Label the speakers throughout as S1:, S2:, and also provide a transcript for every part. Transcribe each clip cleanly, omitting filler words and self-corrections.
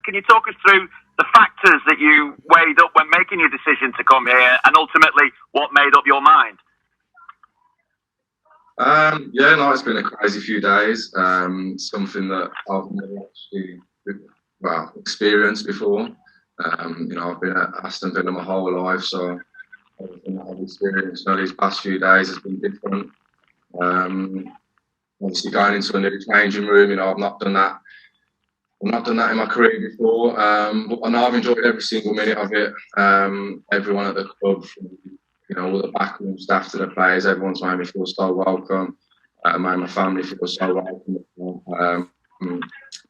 S1: can you talk us through the factors that you weighed up when making your decision to come here, and ultimately what made up your mind?
S2: Yeah, no, it's been a crazy few days. Something that I've never actually, experienced before. You know, I've been at Aston Villa my whole life, so everything that I've experienced these past few days has been different. Obviously, going into a new changing room, you know, I've not done that in my career before, but I know I've enjoyed every single minute of it. Everyone at the club, you know, all the backroom staff to the players, everyone's made me feel so welcome. Made my family feel so welcome.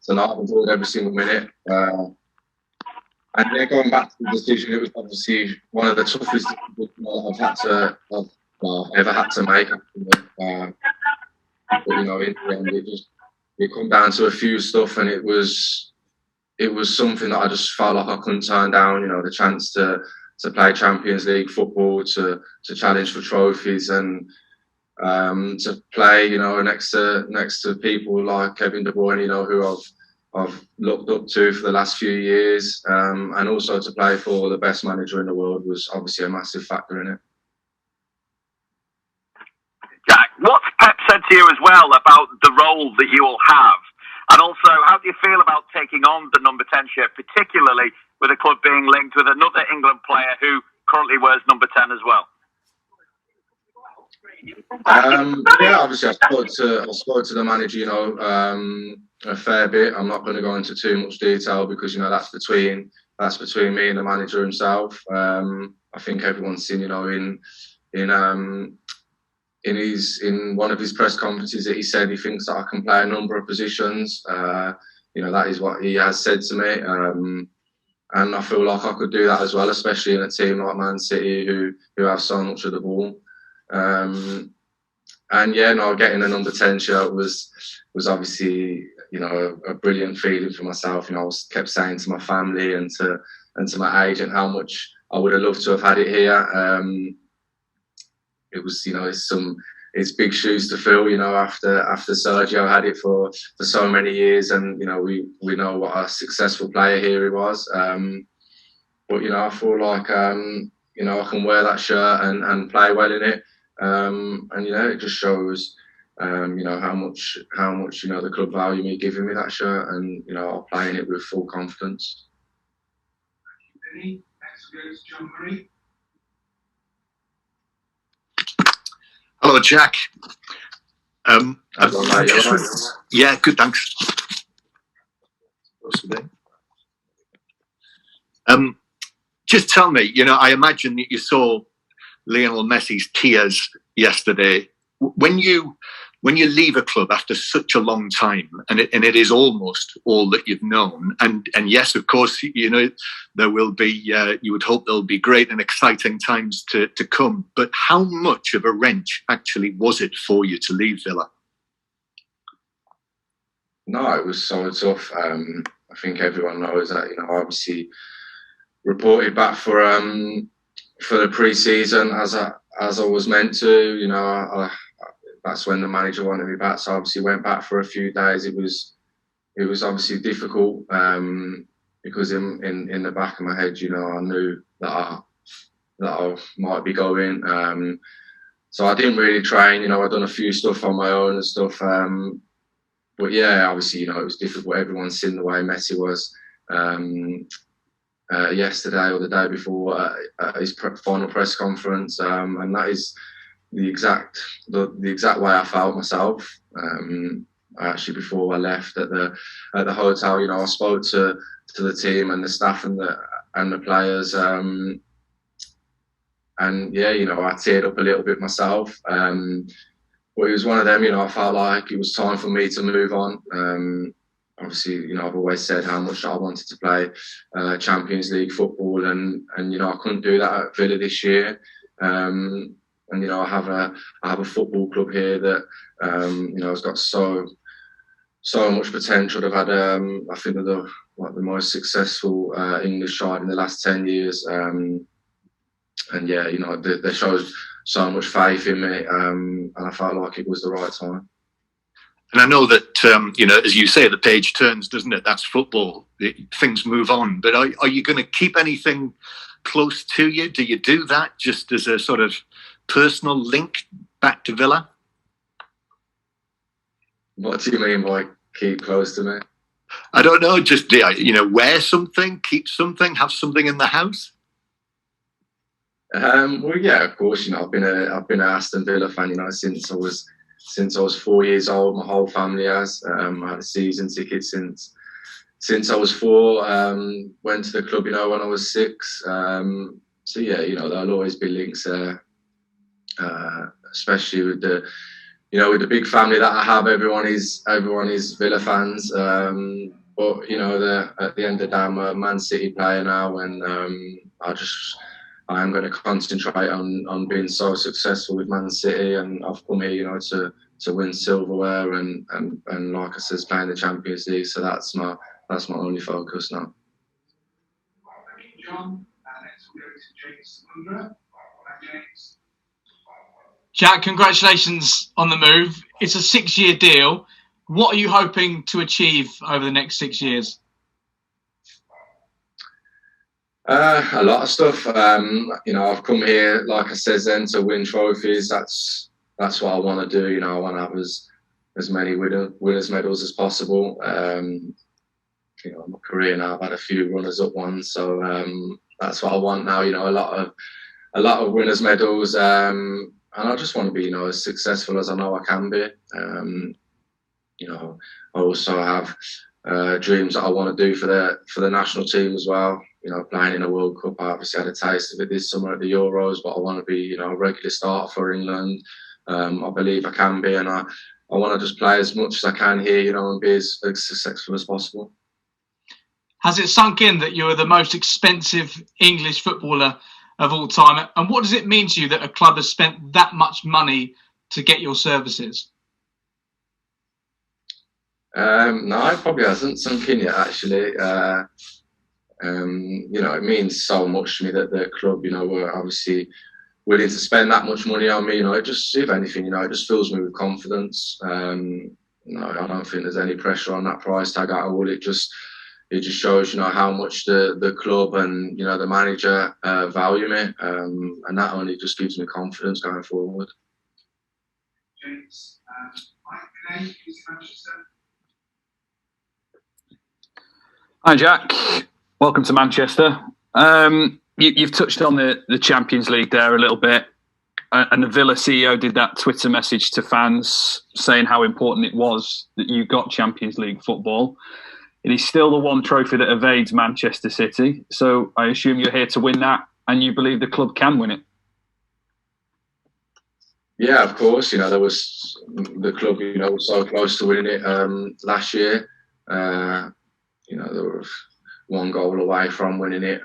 S2: So now I've enjoyed every single minute. And then going back to the decision, it was obviously one of the toughest I've ever had to make. But you know, in the end, it come down to a few stuff, and it was something that I just felt like I couldn't turn down. You know, the chance to play Champions League football, to challenge for trophies, and to play, you know, next to people like Kevin De Bruyne, you know, who I've looked up to for the last few years, and also to play for the best manager in the world was obviously a massive factor in it.
S1: Jack, what's Pep said to you as well about the role that you will have? And also, how do you feel about taking on the number 10 shirt, particularly with the club being linked with another England player who currently wears number 10 as well?
S2: Yeah, obviously I spoke to the manager, you know, a fair bit. I'm not going to go into too much detail because, you know, that's between me and the manager himself. I think everyone's seen, you know, in one of his press conferences that he said he thinks that I can play a number of positions. You know, that is what he has said to me. And I feel like I could do that as well, especially in a team like Man City who have so much of the ball. And yeah, no, getting a number 10 shirt was obviously, you know, a brilliant feeling for myself. You know, I kept saying to my family and to my agent how much I would have loved to have had it here. It was, you know, it's big shoes to fill, you know, after Sergio had it for so many years, and you know, we know what a successful player here he was. But you know, I feel like you know, I can wear that shirt and play well in it. And you know, it just shows you know, how much you know, the club value me giving me that shirt, and you know, I'll play in it with full confidence.
S3: Hello, Jack.
S2: Hello,
S3: yeah, good, thanks. Just tell me, you know, I imagine that you saw Lionel Messi's tears yesterday. When you leave a club after such a long time, and it is almost all that you've known, and yes, of course, you know, there will be, you would hope there'll be great and exciting times to come, but how much of a wrench actually was it for you to leave Villa?
S2: No, it was so tough. I think everyone knows that, you know, obviously reported back for the pre-season as I was meant to, you know. That's when the manager wanted me back, so obviously went back for a few days. It was obviously difficult because in the back of my head, you know, I knew that I might be going. So I didn't really train. You know, I'd done a few stuff on my own and stuff. But yeah, obviously, you know, it was difficult. Everyone's seen the way Messi was yesterday or the day before at his final press conference, and that is the exact way I felt myself. Actually, before I left at the hotel, you know, I spoke to the team and the staff and the players, and yeah, you know, I teared up a little bit myself. But it was one of them, you know, I felt like it was time for me to move on. Obviously, you know, I've always said how much I wanted to play Champions League football, and you know, I couldn't do that at Villa this year. And you know, I have a football club here that you know, has got so much potential. They've had I think they're the most successful English side in the last 10 years. And yeah, you know, they showed so much faith in me, and I felt like it was the right time.
S3: And I know that, you know, as you say, the page turns, doesn't it? That's football. Things move on. But are you going to keep anything close to you? Do you do that just as a sort of personal link back to Villa?
S2: What do you mean by keep close to me?
S3: I don't know. Just, you know, wear something, keep something, have something in the house?
S2: Well, yeah, of course. You know, I've been an Aston Villa fan, you know, since I was 4 years old. My whole family has. I had a season ticket since I was 4. Went to the club, you know, when I was 6. So yeah, you know, there'll always be links there, especially with the, you know, with the big family that I have. Everyone is Villa fans. But you know, at the end of the day, I'm a Man City player now, and I'm going to concentrate on being so successful with Man City, and I've come here, you know, to win silverware and like I said, playing the Champions League. So that's my only focus now.
S4: Thank you, John. Next we'll go to James Mundra. James. Jack, congratulations on the move. It's a 6-year deal. What are you hoping to achieve over the next 6 years?
S2: A lot of stuff. You know, I've come here, like I said, then to win trophies. That's what I want to do. You know, I want to have as many winners' medals as possible. You know, my career now, I've had a few runners-up ones, so that's what I want now. You know, a lot of winners' medals, and I just want to be, you know, as successful as I know I can be. You know, I also have dreams that I want to do for the national team as well. You know, playing in a World Cup. I obviously had a taste of it this summer at the Euros, but I want to be, you know, a regular starter for England. I believe I can be, and I want to just play as much as I can here, you know, and be as successful as possible.
S4: Has it sunk in that you're the most expensive English footballer of all time? And what does it mean to you that a club has spent that much money to get your services?
S2: No, it probably hasn't sunk in yet, actually. You know, it means so much to me that the club, you know, were obviously willing to spend that much money on me. You know, it just, if anything, you know, it just fills me with confidence. You know, I don't think there's any pressure on that price tag at all. It just shows, you know, how much the club and, you know, the manager value me, and that only just gives me confidence going forward.
S4: James, Mike, Manchester.
S5: Hi, Jack. Welcome to Manchester. You've touched on the Champions League there a little bit, and the Villa CEO did that Twitter message to fans saying how important it was that you got Champions League football. It is still the one trophy that evades Manchester City, so I assume you're here to win that, and you believe the club can win it.
S2: Yeah, of course. You know, the club, you know, was so close to winning it last year. You know, they were one goal away from winning it.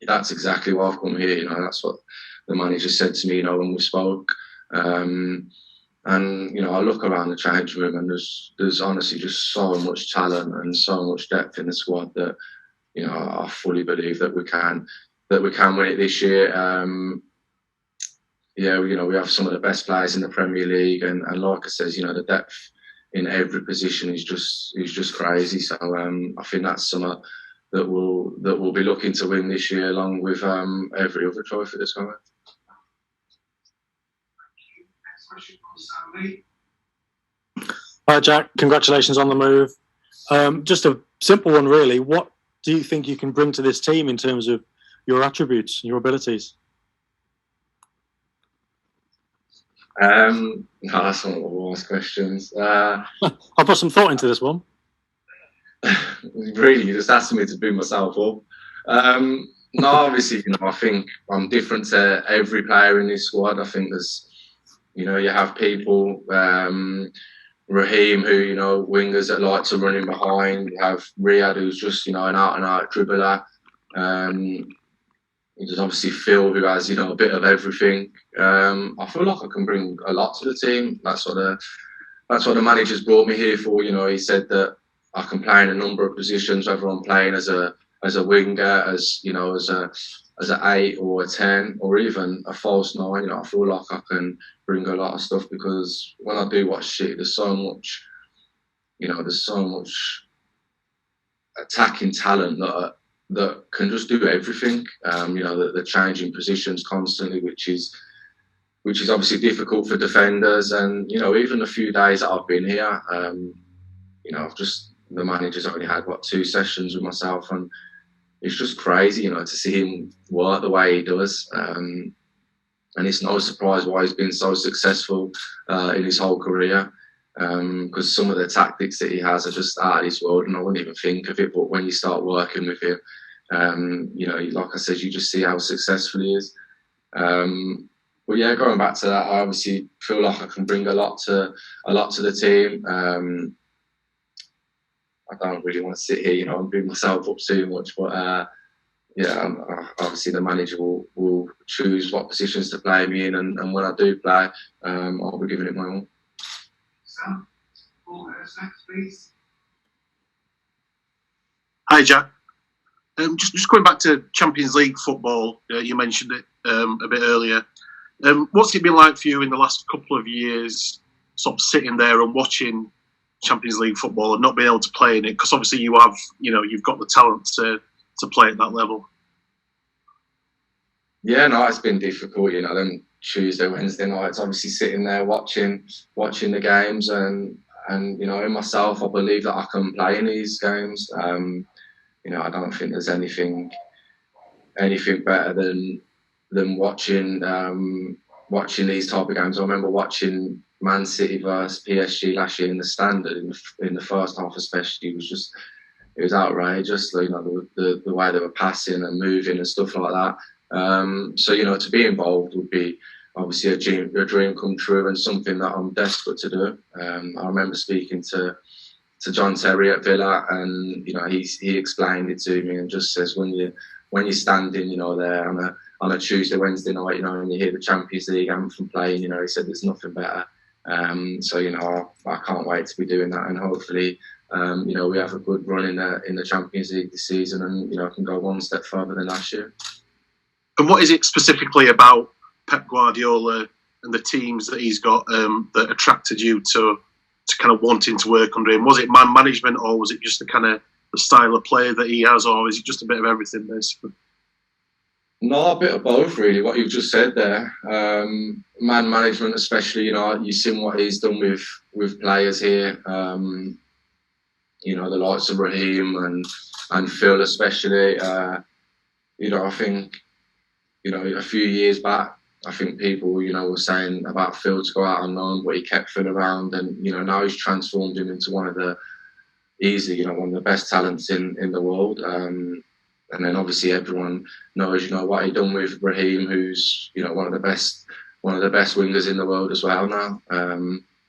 S2: That's exactly why I've come here. You know, that's what the manager said to me, you know, when we spoke. And, you know, I look around the change room and there's honestly just so much talent and so much depth in the squad that, you know, I fully believe that we can win it this year. Yeah, you know, we have some of the best players in the Premier League, and like I said, you know, the depth in every position is just crazy. So I think that's something that we'll be looking to win this year, along with every other trophy that's coming.
S6: Hi, Jack. Congratulations on the move. Just a simple one, really. What do you think you can bring to this team in terms of your attributes, your abilities?
S2: No, that's one of the worst questions.
S6: I'll put some thought into this one.
S2: Really, you just asking me to bring myself up. No, obviously, you know, I think I'm different to every player in this squad. I think there's, you know, you have people, Raheem, who, you know, wingers that like to run in behind. You have Riyad, who's just, you know, an out-and-out dribbler. There's obviously Phil, who has, you know, a bit of everything. I feel like I can bring a lot to the team. That's what the manager's brought me here for. You know, he said that I can play in a number of positions, whether I'm playing as a as a winger, as you know, as an 8 or a 10 or even a false 9. You know, I feel like I can bring a lot of stuff, because when I do watch City, there's so much, you know, there's so much attacking talent that can just do everything. You know, they're changing positions constantly, which is obviously difficult for defenders. And you know, even the few days that I've been here, you know, the manager's only had 2 sessions with myself, and it's just crazy, you know, to see him work the way he does. And it's no surprise why he's been so successful in his whole career, because some of the tactics that he has are just out of this world, and I wouldn't even think of it. But when you start working with him, you know, like I said, you just see how successful he is. But yeah, going back to that, I obviously feel like I can bring a lot to the team. I don't really want to sit here, you know, and big myself up too much, but yeah, obviously the manager will choose what positions to play me in, and when I do play, I'll be giving it my all.
S7: Sam, next, please.
S8: Hi, Jack. Just going back to Champions League football, you mentioned it a bit earlier. What's it been like for you in the last couple of years, sort of sitting there and watching Champions League football and not being able to play in it? Because obviously you have, you know, you've got the talent to play at that level.
S2: Yeah, no, it's been difficult. You know, then Tuesday, Wednesday nights, obviously sitting there watching the games, and you know, in myself, I believe that I can play in these games. You know, I don't think there's anything better than watching these type of games. I remember watching Man City versus PSG last year in the Standard, in the first half especially. It was outrageous, you know, the way they were passing and moving and stuff like that. So, you know, to be involved would be obviously a dream come true, and something that I'm desperate to do. I remember speaking to John Terry at Villa, and you know, he explained it to me and just says, when you're standing, you know, there on a Tuesday, Wednesday night, you know, and you hear the Champions League anthem playing, you know, he said there's nothing better. So, you know, I can't wait to be doing that, and hopefully, you know, we have a good run in the Champions League this season, and you know, can go one step further than last year.
S8: And what is it specifically about Pep Guardiola and the teams that he's got that attracted you to kind of wanting to work under him? Was it man management, or was it just the kind of the style of play that he has, or is it just a bit of everything, basically?
S2: No, a bit of both, really. What you've just said there, man management, especially. You know, you've seen what he's done with players here. You know, the likes of Raheem and Phil, especially. You know, I think, you know, a few years back, I think people, you know, were saying about Phil to go out on loan, but he kept Phil around, and you know, now he's transformed him into one of the best talents in the world. And then obviously everyone knows, you know, what he done with Raheem, who's, you know, one of the best wingers in the world as well now.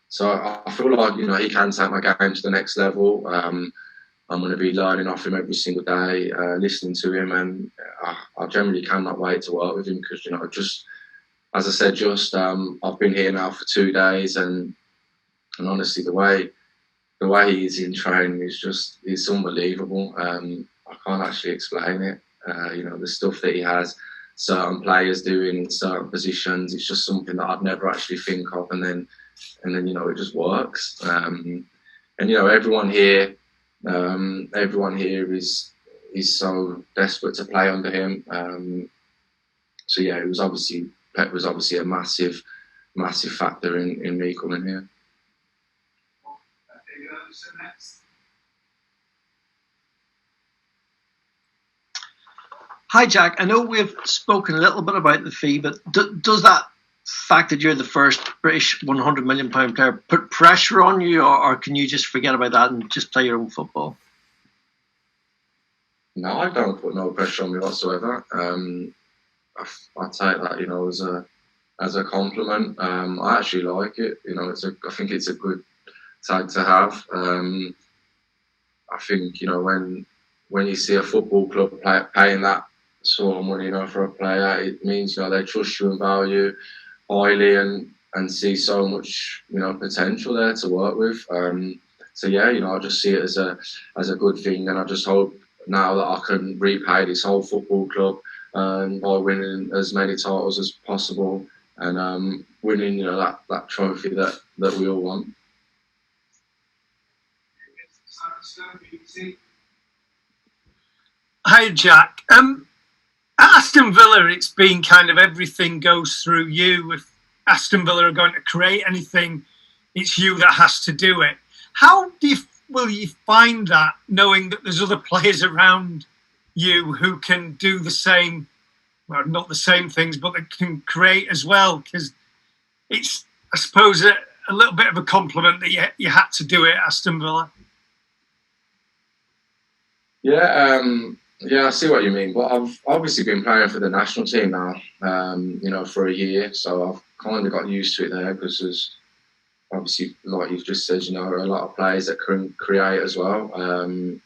S2: So I feel like, you know, he can take my game to the next level. I'm going to be learning off him every single day, listening to him, and I generally cannot wait to work with him, because, you know, just as I said, I've been here now for 2 days, and honestly, the way he is in training is unbelievable. I can't actually explain it. You know, the stuff that he has certain players doing in certain positions, it's just something that I'd never actually think of, and then you know, it just works. And you know, everyone here is so desperate to play under him. So yeah, Pep was obviously a massive factor in me coming here.
S9: Hi, Jack. I know we've spoken a little bit about the fee, but does that fact that you're the first British £100 million player put pressure on you, or can you just forget about that and just play your own football?
S2: No, I don't put no pressure on me whatsoever. I take that, you know, as a compliment. I actually like it. You know, I think it's a good tag to have. I think, you know, when you see a football club paying that sort of money, you know, for a player, it means, you know, they trust you and value highly, and see so much, you know, potential there to work with. So yeah, you know, I just see it as a good thing, and I just hope now that I can repay this whole football club by winning as many titles as possible and winning, you know, that trophy that we all want.
S10: Hi, Jack. At Aston Villa, it's been kind of everything goes through you. If Aston Villa are going to create anything, it's you that has to do it. How will you find that, knowing that there's other players around you who can do the same, well, not the same things, but that can create as well? Because it's, I suppose, a little bit of a compliment that you had to do it at Aston Villa.
S2: Yeah, I see what you mean. But I've obviously been playing for the national team now, you know, for a year. So I've kind of got used to it there because there's obviously, like you've just said, you know, a lot of players that can create as well. You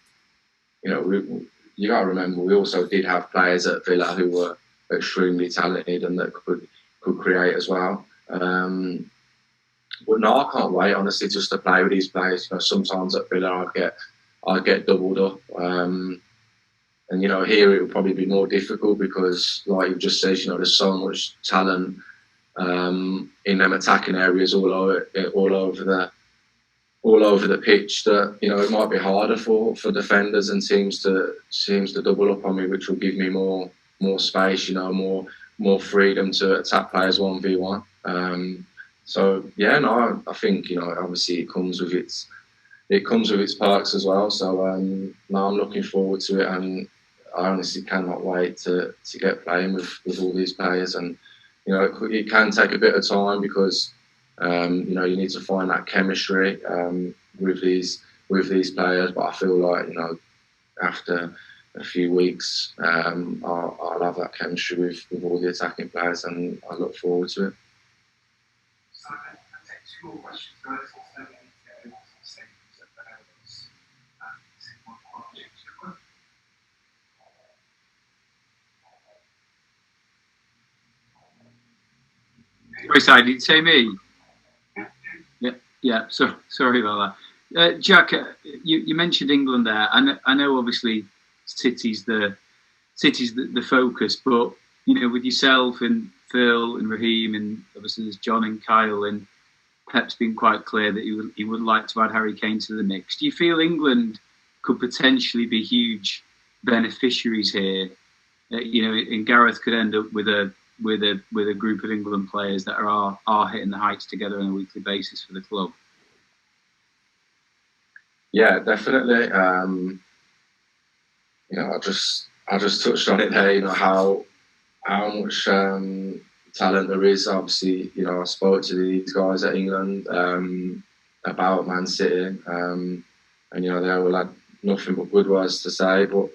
S2: know, you got to remember, we also did have players at Villa who were extremely talented and that could create as well. But no, I can't wait, honestly, just to play with these players. You know, sometimes at Villa I'd get doubled up. And, you know, here it would probably be more difficult because, like you've just said, you know, there's so much talent in them attacking areas all over the pitch that, you know, it might be harder for defenders and teams to double up on me, which will give me more space, you know, more freedom to attack players 1v1. So yeah, no, I think, you know, obviously it comes with its perks as well. So no, I'm looking forward to it, and I honestly cannot wait to get playing with all these players. And you know, it can take a bit of time because you know, you need to find that chemistry with these players. But I feel like, you know, after a few weeks, I'll have that chemistry with all the attacking players, and I look forward to it.
S7: So I'll take two more questions, guys.
S11: Sorry, did you say me? Yeah. So sorry about that. Jack, you mentioned England there. I know obviously City's the focus, but you know, with yourself and Phil and Raheem, and obviously there's John and Kyle, and Pep's been quite clear that he would like to add Harry Kane to the mix. Do you feel England could potentially be huge beneficiaries here? You know, and Gareth could end up with a group of England players that are hitting the heights together on a weekly basis for the club.
S2: Yeah, definitely. You know, I just touched on it there. You know, how much talent there is. Obviously, you know, I spoke to these guys at England about Man City, and you know, they all had nothing but good words to say. But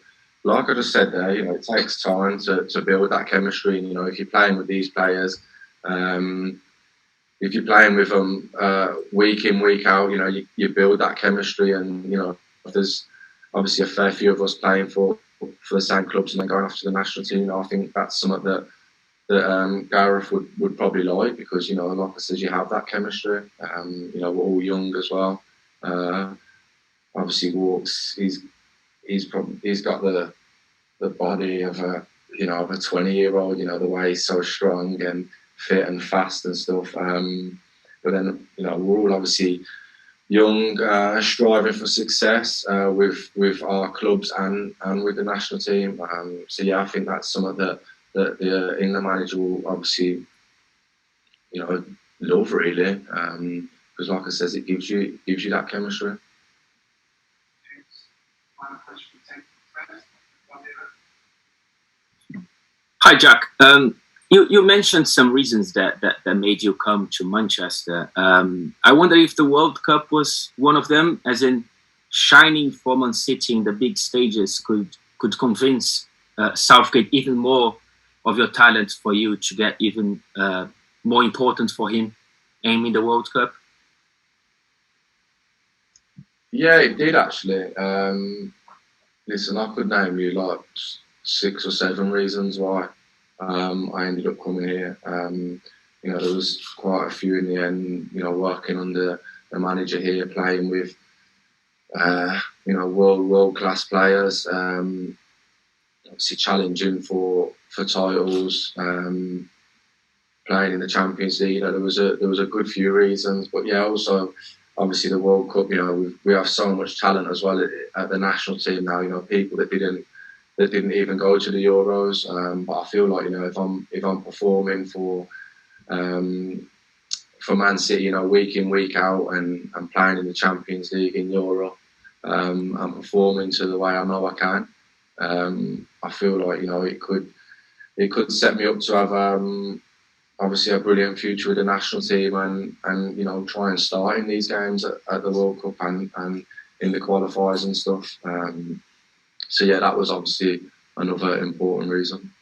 S2: like I just said there, you know, it takes time to build that chemistry. And, you know, if you're playing with these players, if you're playing with them week in, week out, you know, you build that chemistry. And, you know, there's obviously a fair few of us playing for the same clubs and then going off to the national team. You know, I think that's something that Gareth would probably like because, you know, like I said, you have that chemistry. You know, we're all young as well. Obviously, Walks, he's got the body of a 20-year-old. You know, the way he's so strong and fit and fast and stuff. But then, you know, we're all obviously young, striving for success with our clubs and with the national team. So yeah, I think that's something that the England manager will obviously, you know, love really, because like I says, it gives you that chemistry.
S12: Hi, Jack. You mentioned some reasons that made you come to Manchester. I wonder if the World Cup was one of them, as in shining for Man City in the big stages could convince Southgate even more of your talent for you to get even more important for him aiming the World Cup.
S2: Yeah, it did actually. Listen, I could name you like 6 or 7 reasons why I ended up coming here. You know, there was quite a few in the end. You know, working under the manager here, playing with world class players. Obviously challenging for titles, playing in the Champions League. There was a good few reasons, but yeah, also obviously the World Cup. We have so much talent as well at the national team now. People that didn't even go to the Euros. But I feel like if I'm performing for Man City, week in week out, and playing in the Champions League, in Europe, and performing to the way I know I can. I feel like it could set me up to have obviously a brilliant future with the national team, and try and start in these games at the World Cup and in the qualifiers and stuff. So yeah, that was obviously another important reason.